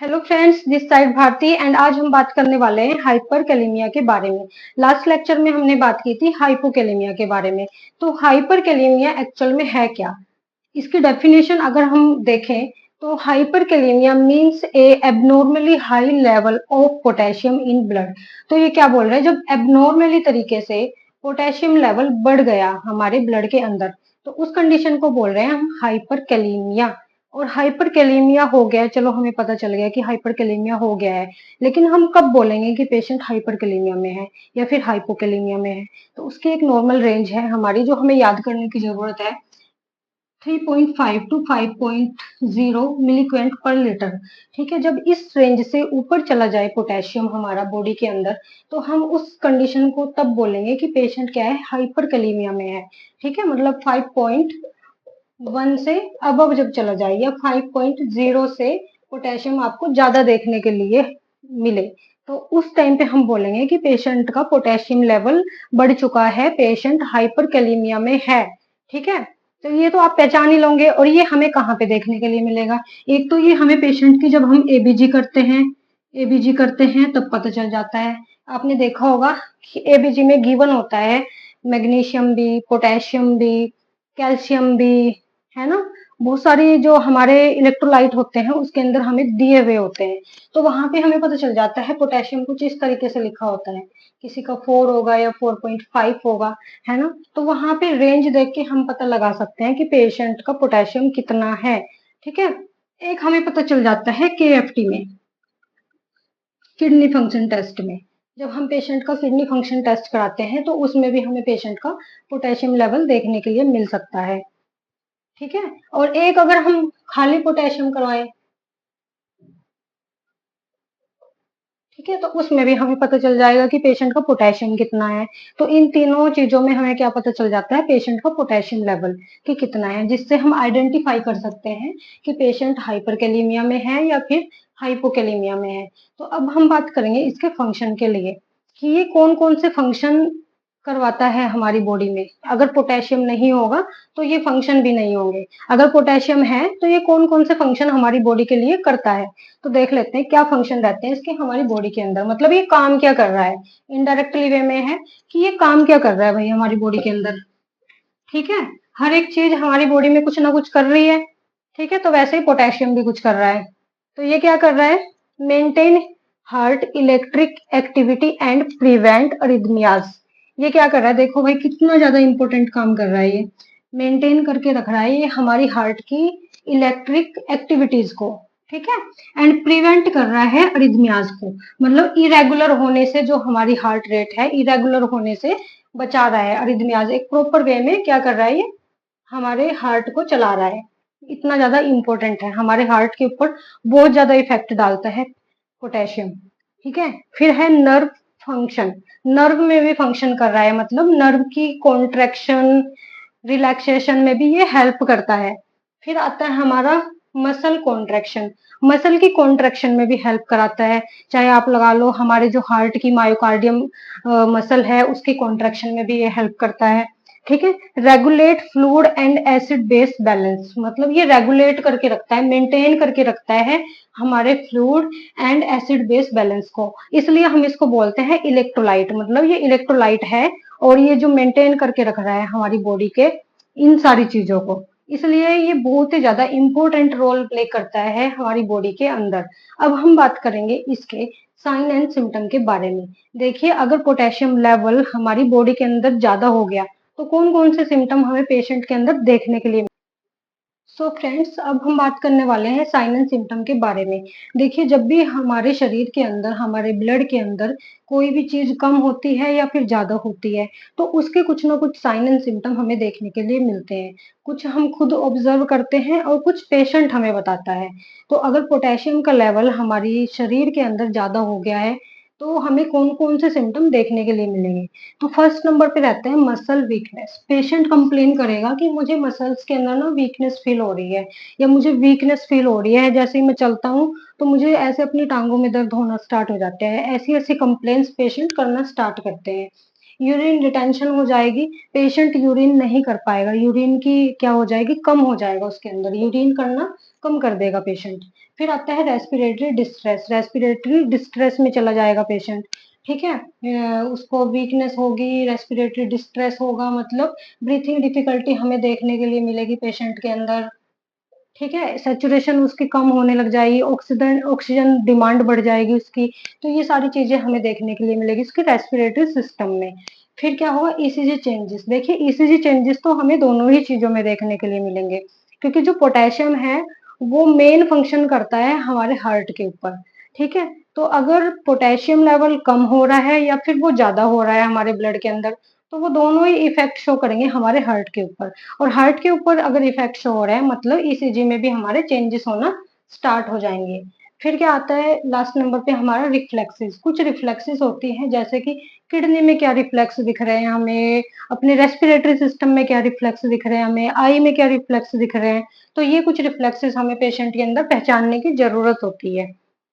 Hello friends, this side Bharti and आज हम बात करने वाले हैं हाइपरकैलेमिया के बारे में। लास्ट लेक्चर में हमने बात की थी हाइपोकैलेमिया के बारे में। तो हाइपरकैलेमिया एक्चुअल में है क्या? इसकी डेफिनेशन अगर हम देखें तो hyperkalaemia means A abnormally high level of potassium in blood. तो ये क्या बोल रहे हैं, जब एबनॉर्मली तरीके से पोटेशियम लेवल बढ़ गया हमारे ब्लड के अंदर तो उस कंडीशन को बोल रहे हैं हम हाइपरकैलेमिया। और हाइपरकैलेमिया हो गया, चलो हमें पता चल गया कि हाइपरकैलेमिया हो गया है, लेकिन हम कब बोलेंगे कि पेशेंट हाइपरकैलेमिया में है या फिर हाइपोकैलेमिया में है? तो उसकी एक नॉर्मल रेंज है हमारी जो हमें याद करने की जरूरत है, 3.5 टू 5.0 मिलीक्वेंट पर लीटर। ठीक है, जब इस रेंज से ऊपर चला जाए पोटेशियम हमारा बॉडी के अंदर तो हम उस कंडीशन को तब बोलेंगे कि पेशेंट क्या है, हाइपरकैलेमिया में है। ठीक है, मतलब 5.1 से अबव जब चला जाए या 5.0 से पोटेशियम आपको ज्यादा देखने के लिए मिले तो उस टाइम पे हम बोलेंगे कि पेशेंट का पोटेशियम लेवल बढ़ चुका है, पेशेंट हाइपरकैलेमिया में है। ठीक है, तो ये तो आप पहचान ही लोगे। और ये हमें कहाँ पे देखने के लिए मिलेगा? एक तो ये हमें पेशेंट की जब हम एबीजी करते हैं तब पता चल जाता है। आपने देखा होगा कि एबीजी में गिवन होता है मैग्नीशियम भी, पोटेशियम भी, कैल्शियम भी, है ना। बहुत सारी जो हमारे इलेक्ट्रोलाइट होते हैं उसके अंदर हमें दिए हुए होते हैं। तो वहां पे हमें पता चल जाता है पोटेशियम कुछ इस तरीके से लिखा होता है, किसी का 4 होगा या 4.5 होगा, है ना। तो वहां पे रेंज देख के हम पता लगा सकते हैं कि पेशेंट का पोटेशियम कितना है। ठीक है, एक हमें पता चल जाता है केएफटी में, किडनी फंक्शन टेस्ट में। जब हम पेशेंट का किडनी फंक्शन टेस्ट कराते हैं तो उसमें भी हमें पेशेंट का पोटेशियम लेवल देखने के लिए मिल सकता है। ठीक है, और एक अगर हम खाली पोटेशियम करवाएं, ठीक है, तो उसमें भी हमें पता चल जाएगा कि पेशेंट का पोटेशियम कितना है। तो इन तीनों चीजों में हमें क्या पता चल जाता है, पेशेंट का पोटेशियम लेवल कि कितना है, जिससे हम आइडेंटिफाई कर सकते हैं कि पेशेंट हाइपरकैलेमिया में है या फिर हाइपोकैलेमिया में है। तो अब हम बात करेंगे इसके फंक्शन के लिए कि ये कौन कौन से फंक्शन करवाता है हमारी बॉडी में। अगर पोटेशियम नहीं होगा तो ये फंक्शन भी नहीं होंगे, अगर पोटेशियम है तो ये कौन कौन से फंक्शन हमारी बॉडी के लिए करता है। तो देख लेते हैं क्या फंक्शन रहते हैं इसके हमारी बॉडी के अंदर, मतलब ये काम क्या कर रहा है। इनडायरेक्टली वे में है कि ये काम क्या कर रहा है भाई हमारी बॉडी के अंदर। ठीक है, हर एक चीज हमारी बॉडी में कुछ ना कुछ कर रही है। ठीक है, तो वैसे ही पोटेशियम भी कुछ कर रहा है। तो ये क्या कर रहा है, maintain heart electric activity and prevent अरिथमियाज। ये क्या कर रहा है, देखो भाई कितना ज्यादा इंपॉर्टेंट काम कर रहा है ये। मेंटेन करके रख रहा है ये हमारी हार्ट की इलेक्ट्रिक एक्टिविटीज को। ठीक है, एंड प्रिवेंट कर रहा है अरिथमियाज को, मतलब इरेगुलर होने से, जो हमारी हार्ट रेट है इरेगुलर होने से बचा रहा है। अरिथमियाज एक प्रॉपर वे में क्या कर रहा है, ये हमारे हार्ट को चला रहा है। इतना ज्यादा इंपॉर्टेंट है, हमारे हार्ट के ऊपर बहुत ज्यादा इफेक्ट डालता है पोटेशियम। ठीक है, फिर है नर्व फंक्शन। नर्व में भी फंक्शन कर रहा है, मतलब नर्व की कॉन्ट्रैक्शन रिलैक्सेशन में भी ये हेल्प करता है। फिर आता है हमारा मसल कॉन्ट्रैक्शन। मसल की कॉन्ट्रैक्शन में भी हेल्प कराता है। चाहे आप लगा लो हमारे जो हार्ट की मायोकार्डियम मसल है उसकी कॉन्ट्रैक्शन में भी ये हेल्प करता है। ठीक है, regulate fluid and acid base balance, मतलब ये रेगुलेट करके रखता है, मेंटेन करके रखता है हमारे fluid and acid base balance को। इसलिए हम इसको बोलते हैं इलेक्ट्रोलाइट, मतलब ये इलेक्ट्रोलाइट है और ये जो मेंटेन करके रख रहा है हमारी बॉडी के इन सारी चीजों को। इसलिए ये बहुत ही ज्यादा इंपॉर्टेंट रोल प्ले करता है हमारी बॉडी के अंदर। अब हम बात करेंगे इसके साइन एंड सिम्टम के बारे में। देखिए, अगर पोटेशियम लेवल हमारी बॉडी के अंदर ज्यादा हो गया तो कौन कौन से सिम्टम हमें पेशेंट के अंदर देखने के लिए। सो फ्रेंड्स, अब हम बात करने वाले हैं साइन एंड सिम्टम के बारे में। देखिए, जब भी हमारे शरीर के अंदर, हमारे ब्लड के अंदर कोई भी चीज कम होती है या फिर ज्यादा होती है तो उसके कुछ ना कुछ साइन एंड सिम्टम हमें देखने के लिए मिलते हैं। कुछ हम खुद ऑब्जर्व करते हैं और कुछ पेशेंट हमें बताता है। तो अगर पोटेशियम का लेवल हमारी शरीर के अंदर ज्यादा हो गया है तो हमें कौन कौन से सिम्टम देखने के लिए मिलेंगे। तो फर्स्ट नंबर पे रहते हैं मसल वीकनेस। पेशेंट कंप्लेन करेगा कि मुझे मसल्स के अंदर ना वीकनेस फील हो रही है या मुझे वीकनेस फील हो रही है, जैसे ही मैं चलता हूँ तो मुझे ऐसे अपनी टांगों में दर्द होना स्टार्ट हो जाते हैं। ऐसी ऐसी कंप्लेन्स पेशेंट करना स्टार्ट करते हैं। यूरिन रिटेंशन हो जाएगी, पेशेंट यूरिन नहीं कर पाएगा, यूरिन की क्या हो जाएगी, कम हो जाएगा, उसके अंदर यूरिन करना कम कर देगा पेशेंट। फिर आता है रेस्पिरेटरी डिस्ट्रेस, रेस्पिरेटरी डिस्ट्रेस में चला जाएगा पेशेंट, ठीक है। उसको वीकनेस होगी, रेस्पिरेटरी डिस्ट्रेस होगा, मतलब ब्रीथिंग डिफिकल्टी हमें देखने के लिए मिलेगी पेशेंट के अंदर, ठीक है। सैचुरेशन उसकी कम होने लग जाएगी, ऑक्सीजन ऑक्सीजन डिमांड बढ़ जाएगी उसकी। तो ये सारी चीजें हमें देखने के लिए मिलेगी उसके रेस्पिरेटरी सिस्टम में। फिर क्या होगा, ईसीजी चेंजेस। देखिए ईसीजी चेंजेस तो हमें दोनों ही चीजों में देखने के लिए मिलेंगे, क्योंकि जो पोटेशियम है वो मेन फंक्शन करता है हमारे हार्ट के ऊपर, ठीक है। तो अगर पोटेशियम लेवल कम हो रहा है या फिर वो ज्यादा हो रहा है हमारे ब्लड के अंदर, तो वो दोनों ही इफेक्ट शो करेंगे हमारे हार्ट के ऊपर। और हार्ट के ऊपर अगर इफेक्ट शो हो रहा है मतलब ईसीजी में भी हमारे चेंजेस होना स्टार्ट हो जाएंगे। फिर क्या आता है लास्ट नंबर पे हमारा रिफ्लेक्सेस। कुछ रिफ्लेक्सेस होती हैं, जैसे कि किडनी में क्या रिफ्लेक्स दिख रहे हैं हमें, अपने रेस्पिरेटरी सिस्टम में क्या रिफ्लेक्स दिख रहे हैं हमें, आई में क्या रिफ्लेक्स दिख रहे हैं। तो ये कुछ रिफ्लेक्सेस हमें पेशेंट के अंदर पहचानने की जरूरत होती है।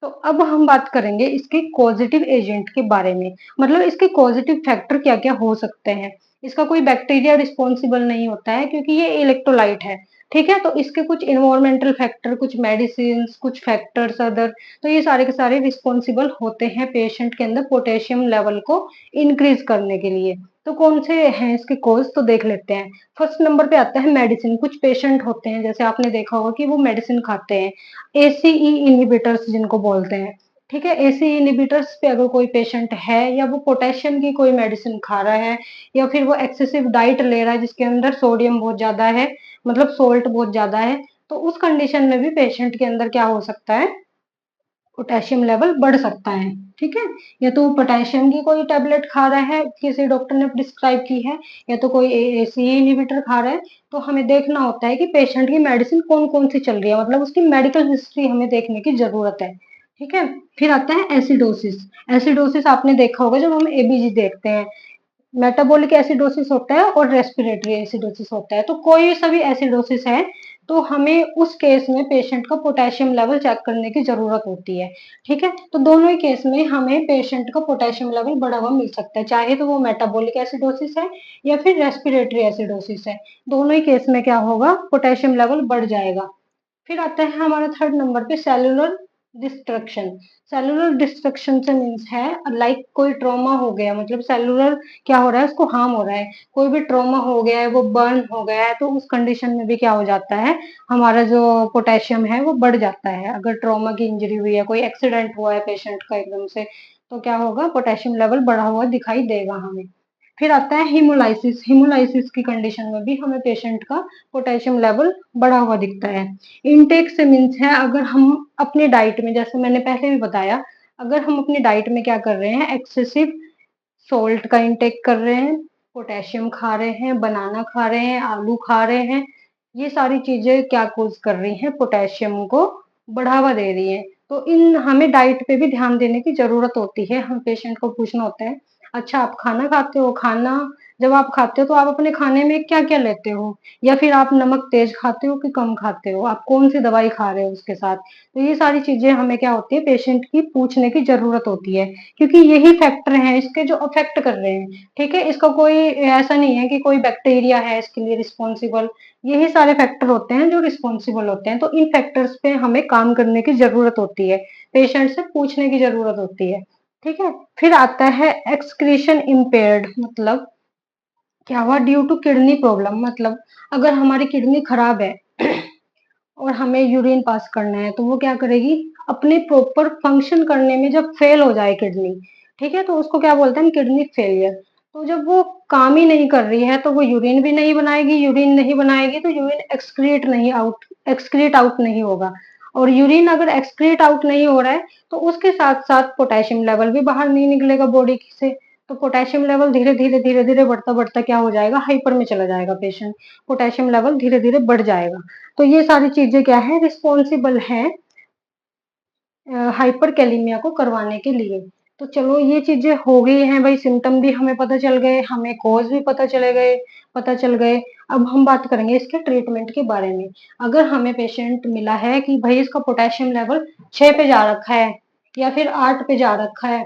तो अब हम बात करेंगे इसके पॉजिटिव एजेंट के बारे में, मतलब इसके पॉजिटिव फैक्टर क्या क्या हो सकते हैं। इसका कोई बैक्टीरिया रिस्पॉन्सिबल नहीं होता है, क्योंकि ये इलेक्ट्रोलाइट है, ठीक है। तो इसके कुछ इन्वायरमेंटल फैक्टर, कुछ मेडिसिन, कुछ फैक्टर्स अदर, तो ये सारे के सारे रिस्पॉन्सिबल होते हैं पेशेंट के अंदर पोटेशियम लेवल को इंक्रीज करने के लिए। तो कौन से हैं इसके कॉज, तो देख लेते हैं। फर्स्ट नंबर पे आता है मेडिसिन। कुछ पेशेंट होते हैं, जैसे आपने देखा होगा कि वो मेडिसिन खाते हैं, एसीई इनहिबिटर्स जिनको बोलते हैं, ठीक है। एसी इनहिबिटर्स पे अगर कोई पेशेंट है, या वो पोटेशियम की कोई मेडिसिन खा रहा है, या फिर वो एक्सेसिव डाइट ले रहा है जिसके अंदर सोडियम बहुत ज्यादा है, मतलब सोल्ट बहुत ज्यादा है, तो उस कंडीशन में भी पेशेंट के अंदर क्या हो सकता है, पोटेशियम लेवल बढ़ सकता है, ठीक है। या तो पोटेशियम की कोई टेबलेट खा रहा है, किसी डॉक्टर ने प्रिस्क्राइब की है, या तो कोई एसी इनहिबिटर खा रहा है। तो हमें देखना होता है कि पेशेंट की मेडिसिन कौन कौन सी चल रही है, मतलब उसकी मेडिकल हिस्ट्री हमें देखने की जरूरत है, ठीक है। फिर आता है एसिडोसिस। एसिडोसिस आपने देखा होगा जब हम एबीजी देखते हैं, मेटाबॉलिक एसिडोसिस होता है और रेस्पिरेटरी एसिडोसिस होता है। तो कोई सा भी एसिडोसिस है तो हमें उस केस में पेशेंट का पोटेशियम लेवल चेक करने की जरूरत होती है, ठीक है। तो दोनों ही केस में हमें पेशेंट का पोटेशियम लेवल बढ़ा हुआ मिल सकता है, चाहे तो वो मेटाबॉलिक एसिडोसिस है या फिर रेस्पिरेटरी एसिडोसिस है। दोनों ही केस में क्या होगा, पोटेशियम लेवल बढ़ जाएगा। फिर आता है हमारा थर्ड नंबर पे सेलुलर डिस्ट्रक्शन। सेलुलर डिस्ट्रक्शन से मीन्स है लाइक कोई ट्रॉमा हो गया, मतलब सेलुलर क्या हो रहा है, उसको हार्म हो रहा है, कोई भी ट्रॉमा हो गया है, वो बर्न हो गया है, तो उस कंडीशन में भी क्या हो जाता है, हमारा जो पोटेशियम है वो बढ़ जाता है। अगर ट्रॉमा की इंजरी हुई है, कोई एक्सीडेंट हुआ है पेशेंट का एकदम से, तो क्या होगा, पोटेशियम लेवल बढ़ा हुआ दिखाई देगा हमें। फिर आता है हिमोलाइसिस। हिमोलाइसिस की कंडीशन में भी हमें पेशेंट का पोटेशियम लेवल बढ़ा हुआ दिखता है। इनटेक से मीन्स है अगर हम अपनी डाइट में, जैसे मैंने पहले भी बताया, अगर हम अपनी डाइट में क्या कर रहे हैं, एक्सेसिव सोल्ट का इंटेक कर रहे हैं, पोटेशियम खा रहे हैं, बनाना खा रहे हैं, आलू खा रहे हैं, ये सारी चीजें क्या कोज कर रही हैं, पोटेशियम को बढ़ावा दे रही है। तो इन हमें डाइट पे भी ध्यान देने की जरूरत होती है। हम पेशेंट को पूछना होता है, अच्छा आप खाना खाते हो, खाना जब आप खाते हो तो आप अपने खाने में क्या क्या लेते हो, या फिर आप नमक तेज खाते हो कि कम खाते हो, आप कौन सी दवाई खा रहे हो उसके साथ। तो ये सारी चीजें हमें क्या होती है, पेशेंट की पूछने की जरूरत होती है, क्योंकि यही फैक्टर हैं इसके जो अफेक्ट कर रहे हैं, ठीक है। इसका कोई ऐसा नहीं है कि कोई बैक्टीरिया है इसके लिए रिस्पॉन्सिबल, यही सारे फैक्टर होते हैं जो रिस्पॉन्सिबल होते हैं। तो इन फैक्टर्स पे हमें काम करने की जरूरत होती है, पेशेंट से पूछने की जरूरत होती है, ठीक है। फिर आता है एक्सक्रीशन इम्पेयर्ड, मतलब क्या हुआ, ड्यू टू किडनी प्रॉब्लम, मतलब अगर हमारी किडनी खराब है और हमें यूरिन पास करना है, तो वो क्या करेगी, अपने प्रॉपर फंक्शन करने में जब फेल हो जाए किडनी, ठीक है, तो उसको क्या बोलते हैं, किडनी फेलियर। तो जब वो काम ही नहीं कर रही है तो वो यूरिन भी नहीं बनाएगी, यूरिन नहीं बनाएगी तो यूरिन एक्सक्रीट आउट नहीं होगा। और यूरिन अगर एक्सक्रीट आउट नहीं हो रहा है तो उसके साथ साथ पोटेशियम लेवल भी बाहर नहीं निकलेगा बॉडी से। तो पोटेशियम लेवल धीरे धीरे बढ़ता बढ़ता क्या हो जाएगा, हाइपर में चला जाएगा पेशेंट, पोटेशियम लेवल धीरे धीरे बढ़ जाएगा। तो ये सारी चीजें क्या है, रिस्पॉन्सिबल है हाइपर कैलीमिया को करवाने के लिए। तो चलो ये चीजें हो गई हैं भाई, सिम्टम भी हमें पता चल गए, हमें कॉज भी पता चल गए। अब हम बात करेंगे इसके ट्रीटमेंट के बारे में। अगर हमें पेशेंट मिला है कि भाई इसका पोटेशियम लेवल 6 पे जा रखा है या फिर 8 पे जा रखा है,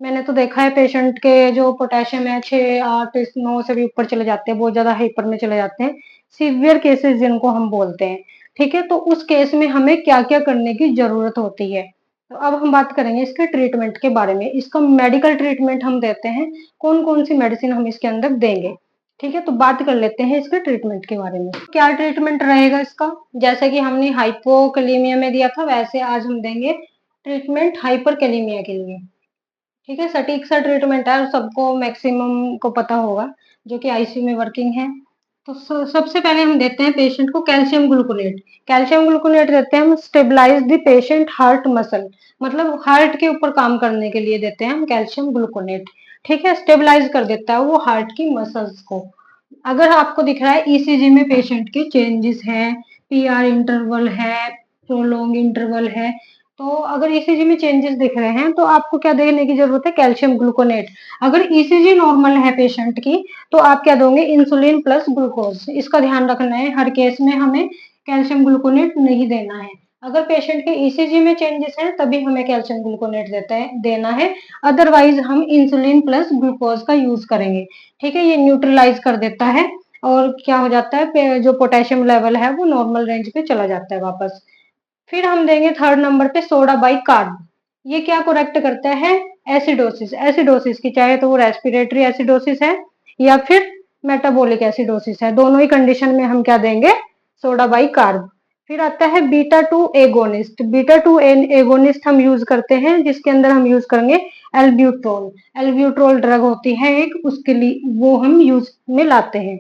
मैंने तो देखा है पेशेंट के जो पोटेशियम है 6 8 9 से भी ऊपर चले जाते हैं, बहुत ज्यादा हाइपर में चले जाते हैं, सीवियर केसेस जिनको हम बोलते हैं, ठीक है, तो उस केस में हमें क्या क्या करने की जरूरत होती है। तो अब हम बात करेंगे इसके ट्रीटमेंट के बारे में। इसका मेडिकल ट्रीटमेंट हम देते हैं, कौन कौन सी मेडिसिन हम इसके अंदर देंगे। ठीक है, तो बात कर लेते हैं इसके ट्रीटमेंट के बारे में। क्या ट्रीटमेंट रहेगा इसका, जैसे कि हमने हाइपोकैलेमिया में दिया था, वैसे आज हम देंगे ट्रीटमेंट हाइपरकैलेमिया के लिए। ठीक है, सटीक सा ट्रीटमेंट है और सबको मैक्सिमम को पता होगा जो कि आईसीयू में वर्किंग है। तो सबसे पहले हम देते हैं पेशेंट को कैल्शियम ग्लूकोनेट। कैल्शियम ग्लूकोनेट देते हैं हम stabilise the patient heart muscle, मतलब हार्ट के ऊपर काम करने के लिए देते हैं हम कैल्शियम ग्लूकोनेट। ठीक है, स्टेबलाइज कर देता है वो हार्ट की मसल्स को। अगर आपको दिख रहा है ईसीजी में पेशेंट के चेंजेस हैं, पीआर इंटरवल है, प्रोलॉन्ग इंटरवल है, तो अगर ईसीजी में चेंजेस दिख रहे हैं तो आपको क्या देने की जरूरत है, कैल्शियम ग्लूकोनेट। अगर ईसीजी नॉर्मल है पेशेंट की तो आप क्या दोगे, इंसुलिन प्लस ग्लूकोज। इसका ध्यान रखना है, हर केस में हमें कैल्शियम ग्लूकोनेट नहीं देना है। अगर पेशेंट के ईसीजी में चेंजेस हैं तभी हमें कैल्शियम ग्लूकोनेट देना है, अदरवाइज हम इंसुलिन प्लस ग्लूकोज का यूज करेंगे। ठीक है, ये न्यूट्रलाइज कर देता है और क्या हो जाता है, जो पोटेशियम लेवल है वो नॉर्मल रेंज पे चला जाता है वापस। फिर हम देंगे थर्ड नंबर पे सोडा बाइकार्ब। ये क्या करेक्ट करता है, एसिडोसिस। एसिडोसिस की चाहे तो वो रेस्पिरेटरी एसिडोसिस है या फिर मेटाबॉलिक एसिडोसिस है, दोनों ही कंडीशन में हम क्या देंगे, सोडा बाइकार्ब। फिर आता है beta two agonist. Beta two agonist हम यूज करते हैं, जिसके अंदर हम यूज करेंगे एल्ब्यूट्रोल। एल्ब्यूट्रोल ड्रग होती है एक, उसके लिए वो हम यूज में लाते हैं।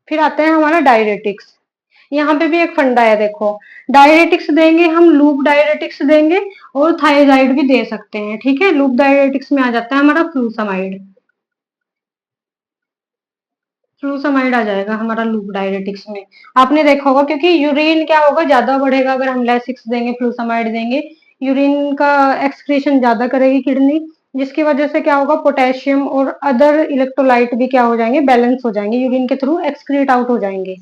फिर आता है हमारा डायरेटिक्स। यहाँ पे भी एक फंडा है, देखो डायरेटिक्स देंगे हम, लूप डायरेटिक्स देंगे और थायराइड भी दे सकते हैं। ठीक है, लूप डायरेटिक्स में आ जाता है हमारा फ्लूसमाइड। फ्लूसमाइड आ जाएगा हमारा लूप डायरेटिक्स में। आपने देखा होगा, क्योंकि यूरिन क्या होगा, ज्यादा बढ़ेगा अगर हम लेसिक्स देंगे, फ्लूसमाइड देंगे, यूरिन का एक्सक्रीशन ज्यादा करेगी किडनी, जिसकी वजह से क्या होगा, पोटेशियम और अदर इलेक्ट्रोलाइट भी क्या हो जाएंगे, बैलेंस हो जाएंगे, यूरिन के थ्रू एक्सक्रीट आउट हो जाएंगे।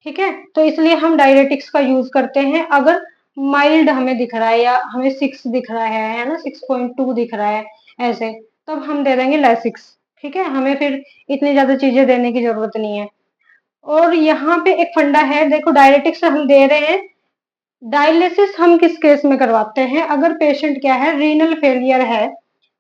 ठीक है, तो इसलिए हम डायरेटिक्स का यूज करते हैं। अगर माइल्ड हमें दिख रहा है या हमें 6 दिख रहा है ना, 6.2 दिख रहा है ऐसे, तब हम दे देंगे लेसिक्स। ठीक है, हमें फिर इतनी ज्यादा चीजें देने की जरूरत नहीं है। और यहाँ पे एक फंडा है, देखो डायरेटिक्स हम दे रहे हैं, डायलिसिस हम किस केस में करवाते हैं, अगर पेशेंट क्या है, रीनल फेलियर है,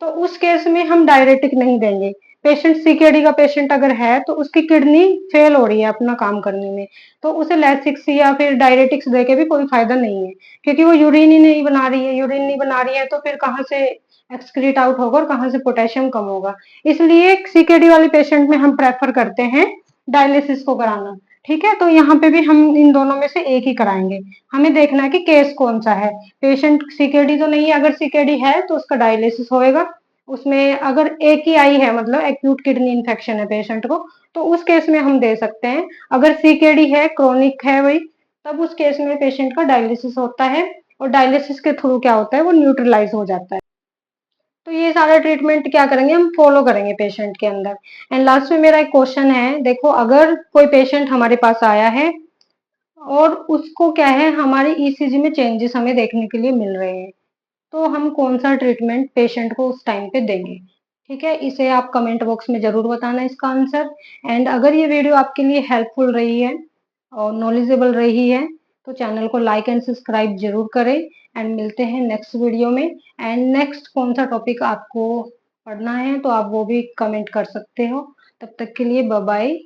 तो उस केस में हम डायरेटिक नहीं देंगे। पेशेंट सीकेडी का पेशेंट अगर है तो उसकी किडनी फेल हो रही है अपना काम करने में, तो उसे लेसिक्स या फिर डायरेटिक्स देके भी कोई फायदा नहीं है, क्योंकि वो यूरिन ही नहीं बना रही है। यूरिन नहीं बना रही है तो फिर कहाँ से एक्सक्रीट आउट होगा और कहाँ से पोटेशियम कम होगा। इसलिए सीकेडी वाले पेशेंट में हम प्रेफर करते हैं डायलिसिस को कराना। ठीक है, तो यहाँ पे भी हम इन दोनों में से एक ही कराएंगे। हमें देखना है कि केस कौन सा है, पेशेंट सीकेडी तो नहीं है, अगर सीकेडी है तो उसका डायलिसिस होएगा। उसमें अगर एक ही आई है, मतलब एक्यूट किडनी इन्फेक्शन है पेशेंट को, तो उस केस में हम दे सकते हैं। अगर सीकेडी है, क्रोनिक है वही, तब उस केस में पेशेंट का डायलिसिस होता है और डायलिसिस के थ्रू क्या होता है, वो न्यूट्रलाइज हो जाता है। तो ये सारा ट्रीटमेंट क्या करेंगे, हम फॉलो करेंगे पेशेंट के अंदर। एंड लास्ट में मेरा एक क्वेश्चन है, देखो अगर कोई पेशेंट हमारे पास आया है और उसको क्या है, हमारे ईसीजी में चेंजेस हमें देखने के लिए मिल रहे हैं, तो हम कौन सा ट्रीटमेंट पेशेंट को उस टाइम पे देंगे। ठीक है, इसे आप कमेंट बॉक्स में जरूर बताना इसका आंसर। एंड अगर ये वीडियो आपके लिए हेल्पफुल रही है और नॉलेजेबल रही है तो चैनल को लाइक एंड सब्सक्राइब जरूर करें। एंड मिलते हैं नेक्स्ट वीडियो में। एंड नेक्स्ट कौन सा टॉपिक आपको पढ़ना है तो आप वो भी कमेंट कर सकते हो। तब तक के लिए बाय बाय।